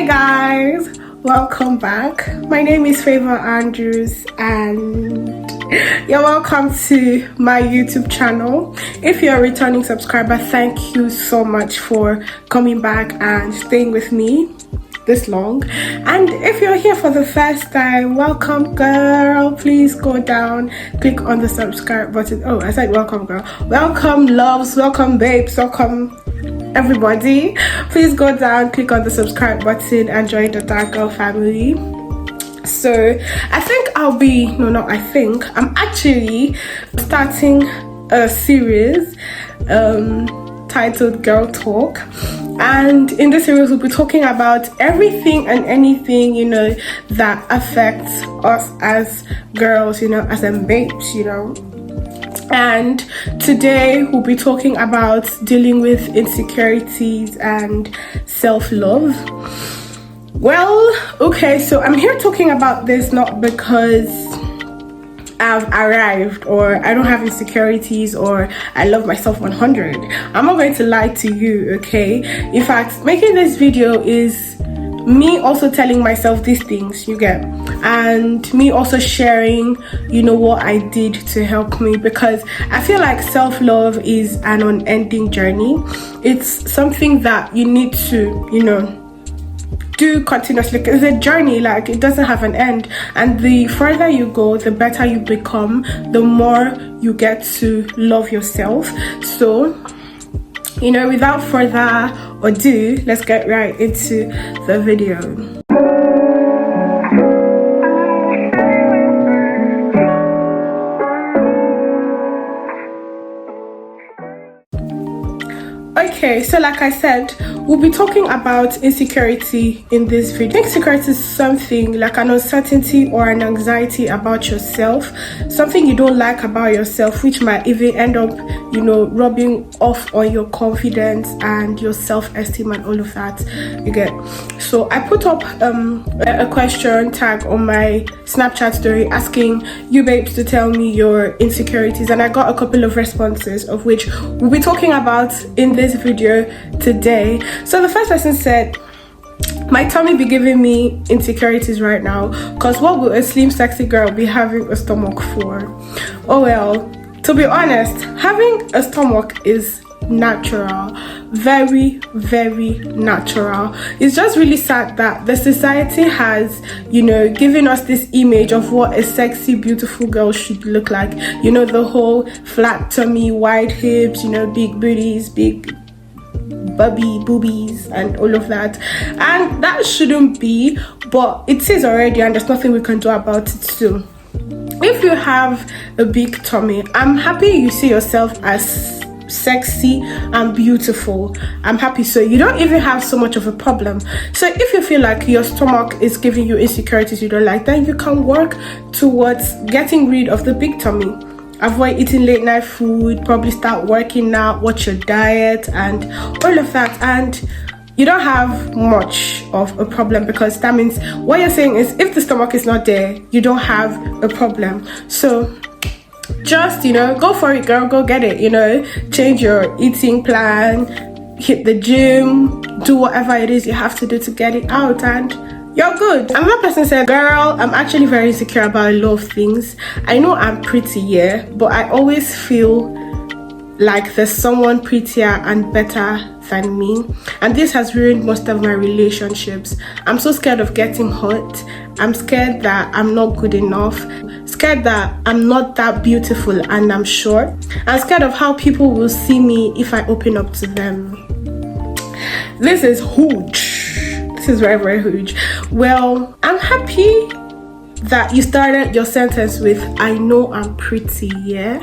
Hey guys, welcome back. My name is Favor Andrews and you're welcome to my YouTube channel. If you're a returning subscriber, thank you so much for coming back and staying with me this long. And if you're here for the first time, welcome girl. Please go down, click on the subscribe button. Oh, I said welcome girl. Welcome loves, welcome babes, welcome everybody. Please go down, click on the subscribe button and join the Dark Girl family. So I'm actually starting a series titled Girl Talk, and in this series we'll be talking about everything and anything that affects us as girls, as in babes, and today we'll be talking about dealing with insecurities and self-love. Well, okay, so I'm here talking about this not because I've arrived or I don't have insecurities or I love myself 100. I'm not going to lie to you, okay? In fact, making this video is me also telling myself these things, you get, and me also sharing what I did to help me, because I feel like self-love is an unending journey. It's something that you need to do continuously. It's a journey, like it doesn't have an end, and the further you go, the better you become, the more you get to love yourself. So without further ado, let's get right into the video. Okay, so like I said, we'll be talking about insecurity in this video. Insecurity is something like an uncertainty or an anxiety about yourself, something you don't like about yourself, which might even end up, rubbing off on your confidence and your self-esteem and all of that, you get. So I put up a question tag on my Snapchat story asking you babes to tell me your insecurities, and I got a couple of responses, of which we'll be talking about in this video today. So the first person said, my tummy be giving me insecurities right now, because what will a slim sexy girl be having a stomach for? Oh well, to be honest, having a stomach is natural, very natural. It's just really sad that the society has given us this image of what a sexy beautiful girl should look like, the whole flat tummy, wide hips, big booties, big bubby boobies and all of that, and that shouldn't be, but it is already, and there's nothing we can do about it. So if you have a big tummy, I'm happy you see yourself as sexy and beautiful. I'm happy, so you don't even have so much of a problem. So if you feel like your stomach is giving you insecurities you don't like, then you can work towards getting rid of the big tummy. Avoid eating late night food, probably start working out, watch your diet and all of that, and you don't have much of a problem, because that means what you're saying is if the stomach is not there, you don't have a problem. So just go for it girl, go get it, change your eating plan, hit the gym, do whatever it is you have to do to get it out, and you're good. Another person said, girl, I'm actually very insecure about a lot of things. I know I'm pretty, yeah, but I always feel like there's someone prettier and better than me, and this has ruined most of my relationships. I'm so scared of getting hurt. I'm scared that I'm not good enough, scared that I'm not that beautiful and I'm short. I'm scared of how people will see me if I open up to them. This is huge. This is very huge. Well, I'm happy that you started your sentence with I know I'm pretty, yeah,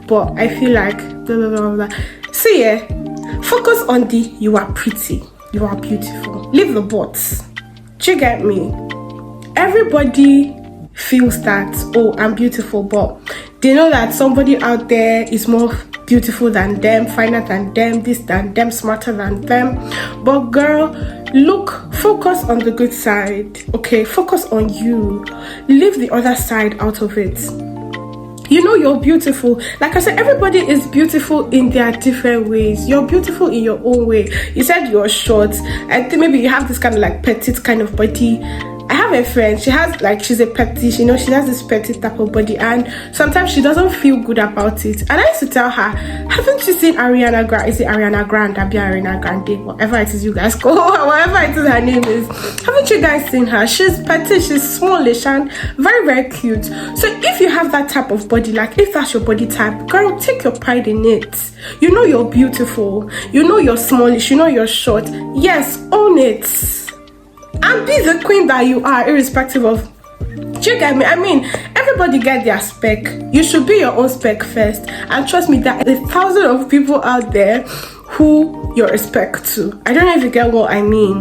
but I feel like blah blah blah blah. So yeah, focus on the you are pretty, you are beautiful, leave the buts. Do you get me? Everybody feels that, oh, I'm beautiful, but they know that somebody out there is more beautiful than them, finer than them, this than them, smarter than them. But girl, look, focus on the good side, okay? Focus on you, leave the other side out of it. You know you're beautiful. Like I said, everybody is beautiful in their different ways. You're beautiful in your own way. You said you're short. I think maybe you have this kind of like petite kind of body. I have a friend, she's a petite, she has this petite type of body, and sometimes she doesn't feel good about it. And I used to tell her, haven't you seen Ariana Grande? Is it Ariana Grande? Ariana Grande, whatever it is you guys call her, whatever it is her name is. Haven't you guys seen her? She's petite, she's smallish and very, very cute. So if you have that type of body, like if that's your body type, girl, take your pride in it. You know you're beautiful. You know you're smallish. You know you're short. Yes, own it. And be the queen that you are, irrespective of. Do you get me? I mean, everybody get their spec. You should be your own spec first. And trust me, there are 1,000 of people out there who you're a spec to. I don't know if you get what I mean.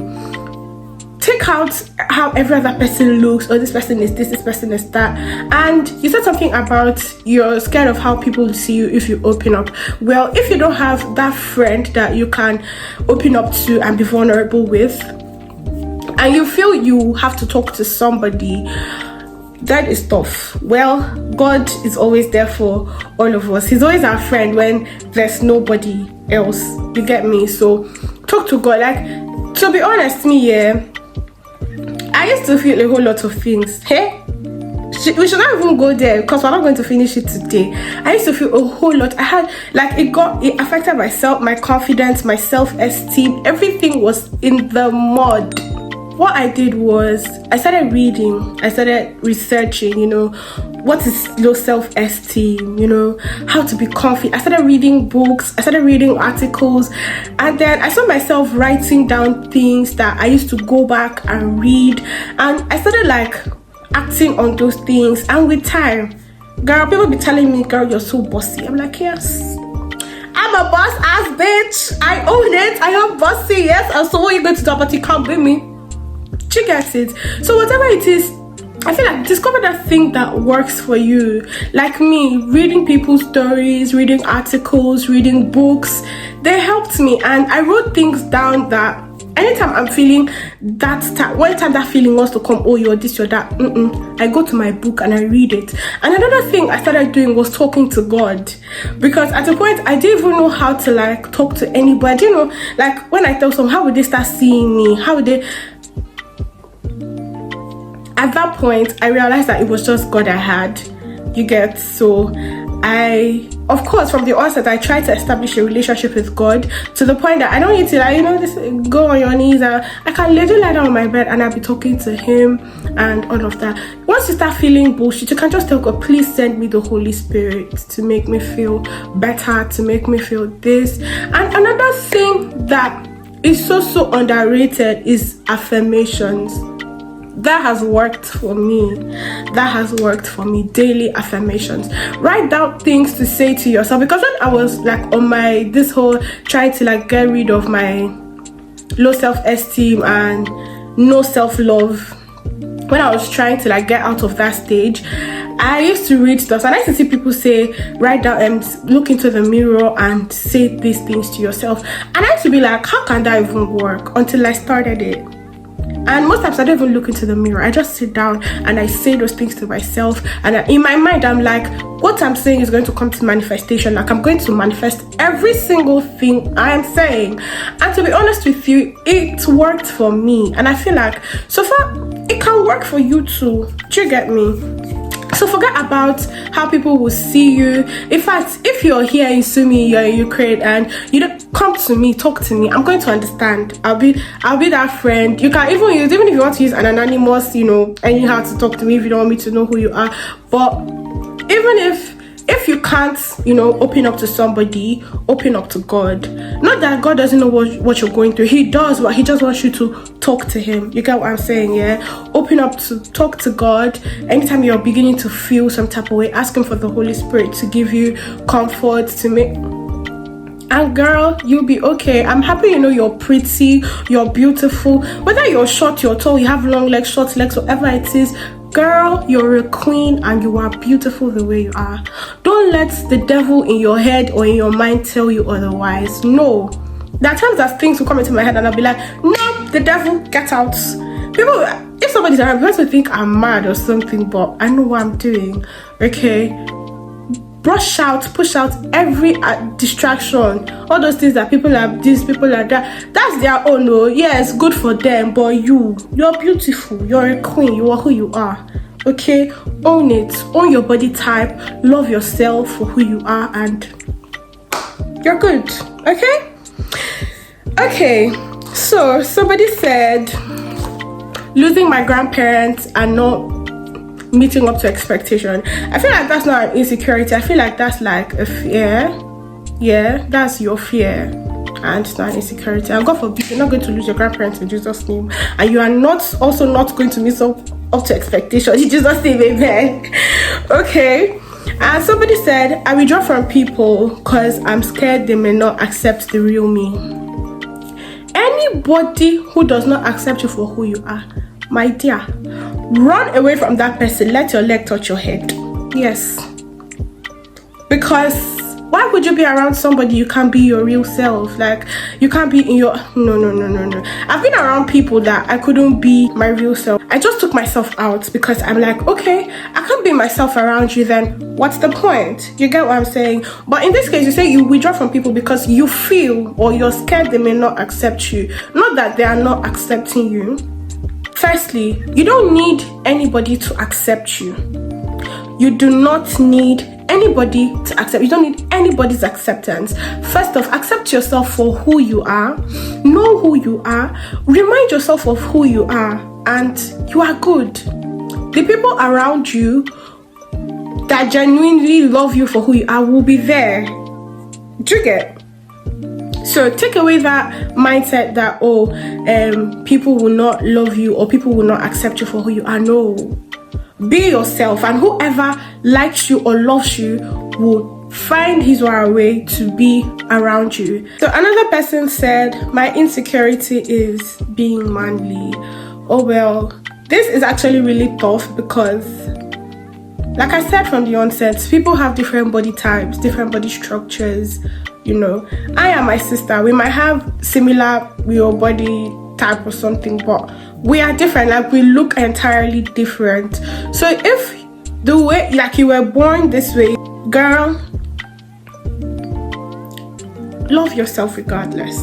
Take out how every other person looks, or this person is this person is that. And you said something about you're scared of how people see you if you open up. Well, if you don't have that friend that you can open up to and be vulnerable with, and you feel you have to talk to somebody, that is tough. Well, God is always there for all of us. He's always our friend when there's nobody else. You get me? So talk to God. Like, to be honest, I used to feel a whole lot of things. Hey, we should not even go there because we're not going to finish it today. I used to feel a whole lot. I had it affected myself, my confidence, my self-esteem. Everything was in the mud. What I did was I started reading, I started researching, what is low self-esteem, how to be confident. I started reading books, I started reading articles, and then I saw myself writing down things that I used to go back and read, and I started acting on those things. And with time, girl, people be telling me, girl, you're so bossy. I'm like, yes, I'm a boss ass bitch. I own it. I am bossy, yes. And so what are you going to do about it? You can't blame me. She gets it. So whatever it is, I feel like discover that thing that works for you. Like me, reading people's stories, reading articles, reading books, they helped me. And I wrote things down that anytime I'm feeling one time that feeling wants to come, oh, you're this, you're that, I go to my book and I read it. And another thing I started doing was talking to God, because at a point I didn't even know how to talk to anybody. When I tell someone, how would they start seeing me? How would they? At that point, I realized that it was just God I had. You get? So of course, from the onset, I tried to establish a relationship with God to the point that I don't need to go on your knees. I can literally lie down on my bed and I'll be talking to Him and all of that. Once you start feeling bullshit, you can just tell God, please send me the Holy Spirit to make me feel better, to make me feel this. And another thing that is so underrated is affirmations. That has worked for me. Daily affirmations. Write down things to say to yourself, because when I was on this whole trying to get rid of my low self-esteem and no self-love, when I was trying to get out of that stage, I used to read stuff and I used to see people say, write down and look into the mirror and say these things to yourself. And I used to be like, how can that even work? Until I started it. And most times I don't even look into the mirror. I just sit down and I say those things to myself. And in my mind, I'm like, what I'm saying is going to come to manifestation. I'm going to manifest every single thing I am saying. And to be honest with you, it worked for me. And I feel like, so far, it can work for you too. Do you get me? So forget about how people will see you. In fact, if you're here in Sumi, you're in Ukraine, and you don't come to me, talk to me, I'm going to understand. I'll be that friend. You can even if you want to use an anonymous, anyhow to talk to me if you don't want me to know who you are. But even if you can't, open up to somebody, open up to God. Not that God doesn't know what you're going through. He does, but He just wants you to talk to Him. You get what I'm saying, yeah? Open up to talk to God. Anytime you're beginning to feel some type of way, ask Him for the Holy Spirit to give you comfort, to make... And girl, you'll be okay. I'm happy you're pretty, you're beautiful. Whether you're short, you're tall, you have long legs, short legs, whatever it is, girl, you're a queen and you are beautiful the way you are. Don't let the devil in your head or in your mind tell you otherwise. No. There are times that things will come into my head and I'll be like, no, the devil, get out. People, if somebody's around, people will think I'm mad or something, but I know what I'm doing. Okay? brush out, push out every distraction, all those things that people are this, people are that. That's their own. Oh, yeah, it's good for them, but you're beautiful, you're a queen, you are who you are. Okay, own it, own your body type, love yourself for who you are, and you're good. Okay, so somebody said losing my grandparents and not meeting up to expectation. I feel like that's not an insecurity. I feel like that's like a fear. Yeah, that's your fear, and it's not an insecurity. And God forbid, you're not going to lose your grandparents in Jesus' name, and you are not going to meet up to expectation in Jesus' name. Amen. Okay. And somebody said, I withdraw from people because I'm scared they may not accept the real me. Anybody who does not accept you for who you are, my dear, run away from that person. Let your leg touch your head. Yes. Because why would you be around somebody you can't be your real self? Like, you can't be in your... No. I've been around people that I couldn't be my real self. I just took myself out because I'm like, okay, I can't be myself around you, then what's the point? You get what I'm saying? But in this case, you say you withdraw from people because you feel or you're scared they may not accept you. Not that they are not accepting you. Firstly, you don't need anybody to accept you. You do not need anybody to accept. You don't need anybody's acceptance. First off, accept yourself for who you are. Know who you are. Remind yourself of who you are, and you are good. The people around you that genuinely love you for who you are will be there. Do you get? So take away that mindset that people will not love you or people will not accept you for who you are. No. Be yourself, and whoever likes you or loves you will find his or her way to be around you. So another person said, my insecurity is being manly. Oh well, this is actually really tough because, like I said from the onset, people have different body types, different body structures. You know, I and my sister, we might have similar body type or something, but we are different. Like, we look entirely different. So if the way, like, you were born this way, girl, love yourself regardless.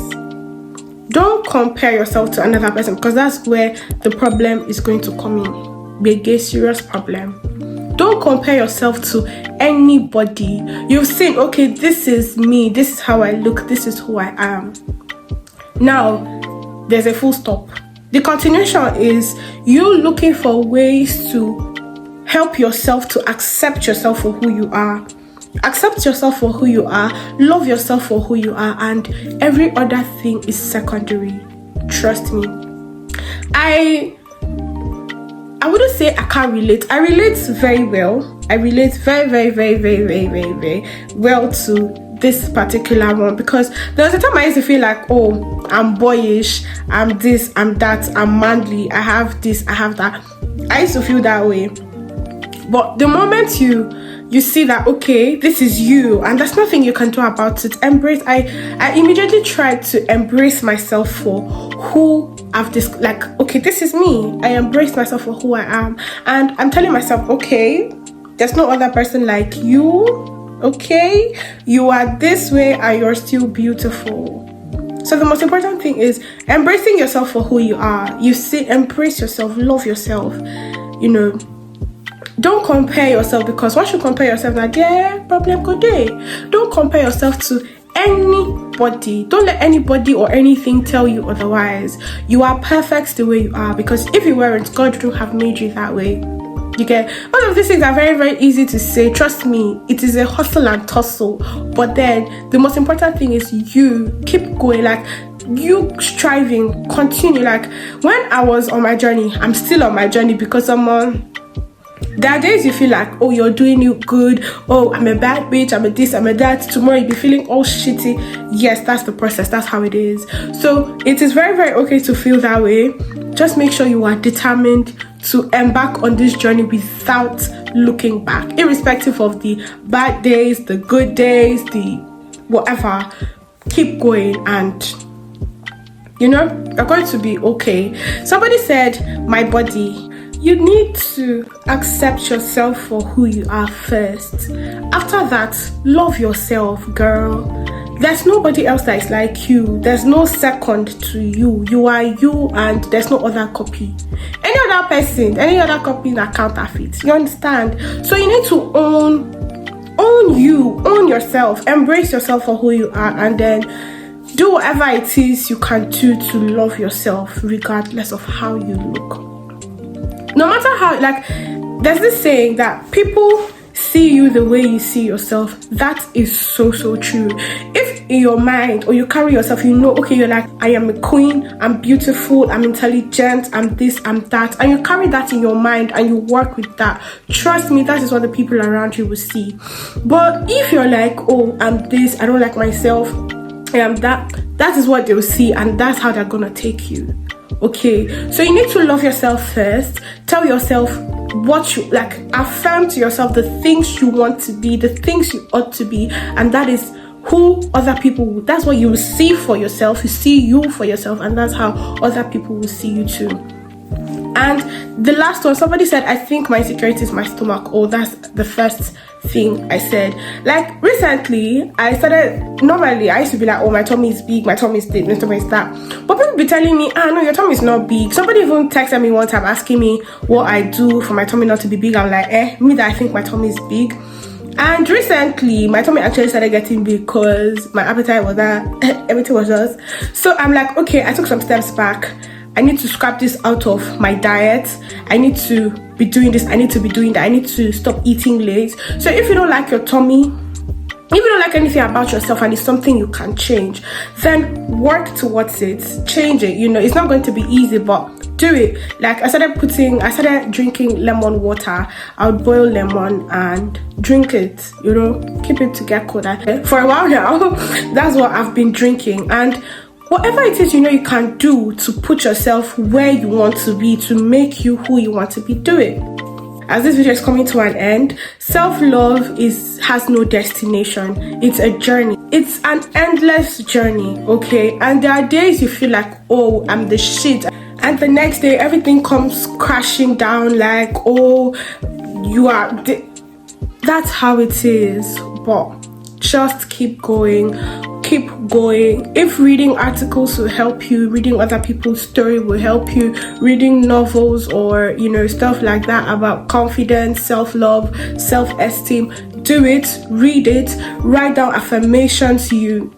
Don't compare yourself to another person, because that's where the problem is going to come in. Be a serious problem. Don't compare yourself to anybody. You've seen, okay, this is me, this is how I look, this is who I am. Now, there's a full stop. The continuation is you looking for ways to help yourself to accept yourself for who you are. Accept yourself for who you are, love yourself for who you are, and every other thing is secondary. Trust me. I wouldn't say I can't relate. I relate very well. I relate very well to this particular one, because there was a time I used to feel like, oh, I'm boyish, I'm this, I'm that, I'm manly, I have this, I have that. I used to feel that way. But the moment you see that, okay, this is you and there's nothing you can do about it, embrace. I immediately tried to embrace myself for who I've like, okay, this is me. I embrace myself for who I am, and I'm telling myself, okay, there's no other person like you. Okay, you are this way and you're still beautiful. So the most important thing is embracing yourself for who you are. You see, embrace yourself, love yourself. You know, don't compare yourself, because once you compare yourself, like, yeah, problem good day. Don't compare yourself to anybody. Don't let anybody or anything tell you otherwise. You are perfect the way you are, because if you weren't, God wouldn't have made you that way. You get, all of these things are very easy to say. Trust me, it is a hustle and tussle. But then the most important thing is you keep going, like, you striving, continue. Like, when I was on my journey, I'm still on my journey, because I'm on. There are days you feel like, oh, you're doing it good. Oh, I'm a bad bitch. I'm a this, I'm a that. Tomorrow you'll be feeling all shitty. Yes, that's the process. That's how it is. So it is very okay to feel that way. Just make sure you are determined to embark on this journey without looking back, irrespective of the bad days, the good days, the whatever. Keep going, and you know, you're going to be okay. Somebody said, my body. You need to accept yourself for who you are first. After that, love yourself, girl. There's nobody else that is like you. There's no second to you. You are you, and there's no other copy. Any other person, any other copy is a counterfeit. You understand? So you need to own you, own yourself, embrace yourself for who you are, and then do whatever it is you can do to love yourself regardless of how you look. No matter how, like, there's this saying that people see you the way you see yourself. That is so true. If in your mind, or you carry yourself, you know, okay, you're like, I am a queen, I'm beautiful, I'm intelligent, I'm this, I'm that, and you carry that in your mind and you work with that, trust me, that is what the people around you will see. But if you're like, oh, I'm this, I don't like myself, I am that is what they'll see, and that's how they're gonna take you. Okay, so you need to love yourself first. Tell yourself what you like, affirm to yourself the things you want to be, the things you ought to be, and that is who other people, that's what you will see for yourself. You see you for yourself, and that's how other people will see you too. And the last one, somebody said, I think my insecurity is my stomach. Oh, that's the first thing I said. Like, recently I started, normally I used to be like, oh, my tummy is big, my tummy is this, my tummy is that, but people be telling me, no, your tummy is not big. Somebody even texted me one time asking me what I do for my tummy not to be big. I'm like, me that I think my tummy is big. And recently my tummy actually started getting big because my appetite was that everything was just, so I'm like, okay, I took some steps back. I need to scrap this out of my diet. I need to be doing this, I need to be doing that, I need to stop eating late. So if you don't like your tummy, if you don't like anything about yourself and it's something you can change, then work towards it, change it. You know, it's not going to be easy, but do it. Like, I started drinking lemon water. I would boil lemon and drink it, you know, keep it to get colder. For a while now, that's what I've been drinking. And whatever it is you know you can do to put yourself where you want to be, to make you who you want to be, do it. As this video is coming to an end, self-love has no destination. It's a journey. It's an endless journey, okay? And there are days you feel like, oh, I'm the shit. And the next day, everything comes crashing down like, oh, you are... That's how it is. But just keep going. Keep going. If reading articles will help you, reading other people's story will help you, reading novels or, you know, stuff like that about confidence, self-love, self-esteem, do it. Read it. Write down affirmations you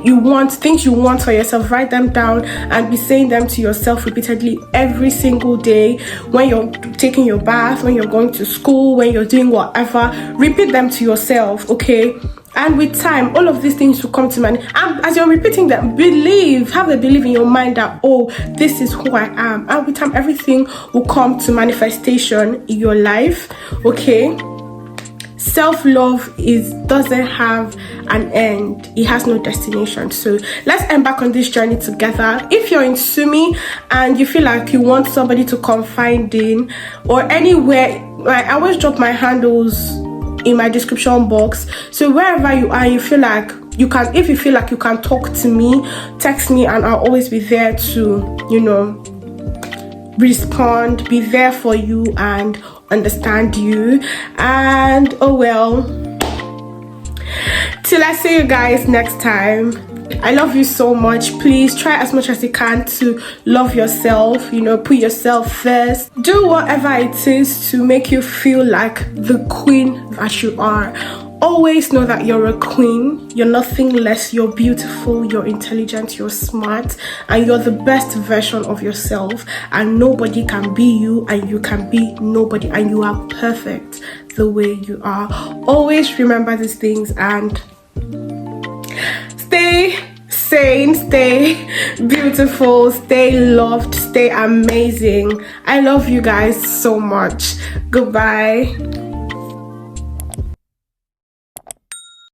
want, things you want for yourself. Write them down and be saying them to yourself repeatedly every single day. When you're taking your bath, when you're going to school, when you're doing whatever, repeat them to yourself, okay? And with time, all of these things will come to mind. And as you're repeating them, have the belief in your mind that, oh, this is who I am. And with time, everything will come to manifestation in your life, okay? Self-love doesn't have an end. It has no destination. So let's embark on this journey together. If you're in Sumi and you feel like you want somebody to confide in, or anywhere, I always drop my handles in my description box. So wherever you are, you feel like you can, if you feel like you can talk to me, text me, and I'll always be there to, you know, respond, be there for you and understand you. And oh well, till I see you guys next time, I love you so much. Please try as much as you can to love yourself, you know, put yourself first. Do whatever it is to make you feel like the queen that you are. Always know that you're a queen. You're nothing less. You're beautiful, you're intelligent, you're smart, and you're the best version of yourself. And nobody can be you, and you can be nobody, and you are perfect the way you are. Always remember these things and stay sane, stay beautiful, stay loved, stay amazing. I love you guys so much. Goodbye.